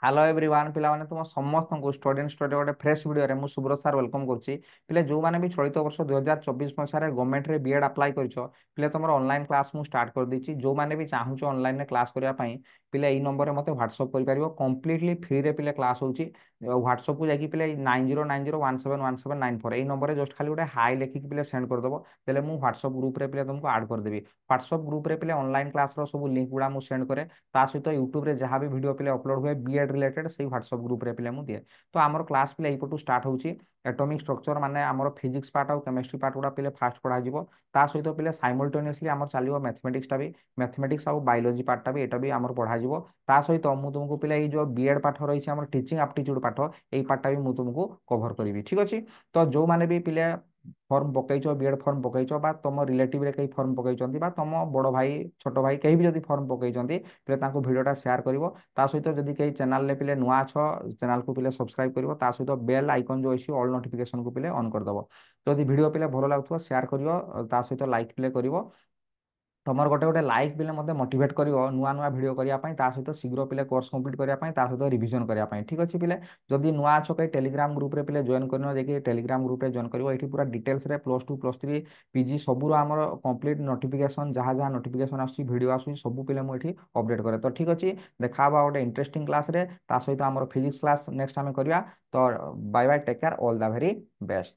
Hello everyone पिलाने तुम समस्त को स्टूडेंट स्टडी गोटे फ्रेश वीडियो रे मु सुब्रत सर वेलकम करछि। पिले जो माने भी चलित वर्ष 2024 मसीह गवर्नमेंट रे बीएड अप्लाई करछो पिले तुम ऑनलाइन क्लास मु स्टार्ट कर दीची। जो माने भी चाहूछ ऑनलाइन रे क्लास करिया पई पिले एई नंबर रे मते व्हाट्सएप करि परिबो। कंप्लीटली फ्री रे पिले क्लास होची। व्हाट्सएप को जाकी पिले 9090171794 एई नंबर रे जस्ट खाली गोटे हाई लिखि कि पिले सेंड कर दबो। देले मु व्हाट्सएप ग्रुप रे पिले तुमको ऐड कर देबी। व्हाट्सएप ग्रुप रे पिले ऑनलाइन क्लास रो सब लिंक गुडा मु सेंड करे। ता सहित यूट्यूब रे जहाँ भी वीडियो पिले अपलोड हुए बीएड रिलेटेड से व्हाट्सएप ग्रुप रे पिले मु दिए। तो आमर क्लास पिले एपटू स्टार्ट होची। एटॉमिक स्ट्रक्चर माने आमर फिजिक्स पार्ट और केमिस्ट्री पार्ट गुडा पिले फास्ट पढ़ा जिवो। ता सहित पिले साइमल्टेनियसली आमर चलियो मैथमेटिक्स टा भी, मैथमेटिक्स और बायोलॉजी पार्ट टा भी एटा भी आमर पढ़ा जिवो। ता सहित मु तुमको पिले ए जो बीएड पाठ रही आमर टीचिंग एप्टीट्यूड पाठ एई पार्ट टा भी मु तुमको कवर करिवि। ठीक अछि। तो जो माने भी पिले फॉर्म पकईच बीएड फॉर्म पकईच बा तुम रिलेटिव रे कई फॉर्म पकईचंती बा तुम बड़ भाई छोट भाई कहीं भी जदि फॉर्म पकईचंती पिले तांको वीडियोटा शेयर करिवो। ता सहित जदि कई चैनल ले पिले नुआ छ चैनल को पिले सब्सक्राइब करिवो। ता सहित बेल आइकन जो अछि ऑल नोटिफिकेशन को पिले ऑन कर दबो। जदि वीडियो पिले भलो लागथो शेयर करिवो। ता सहित लाइक पिले करिवो। तुमर गोटे गोटे लाइक पिले मते मोटिवेट करिवो नुआ नुआ वीडियो करिया पई। ता सहित शीघ्र पिले कोर्स कंप्लीट करिया पई ता सहित रिवीजन करिया पई। ठीक अछि पिले। जदि नुआ छ कई टेलीग्राम ग्रुप रे पिले जॉइन करनो जे कि टेलीग्राम ग्रुप रे जॉइन करिवो। एठी पूरा डिटेल्स रे प्लस 2 प्लस 3 पीजी सबुरो हमर कंप्लीट नोटिफिकेशन जहाँ जहाँ नोटिफिकेशन आसी वीडियो आसी सब पिले मु एठी अपडेट करे। तो ठीक अछि। देखा बा गोटे इंटरेस्टिंग क्लास रे ता सहित हमर फिजिक्स क्लास नेक्स्ट टाइम करिया। तो bye bye take care all the very best.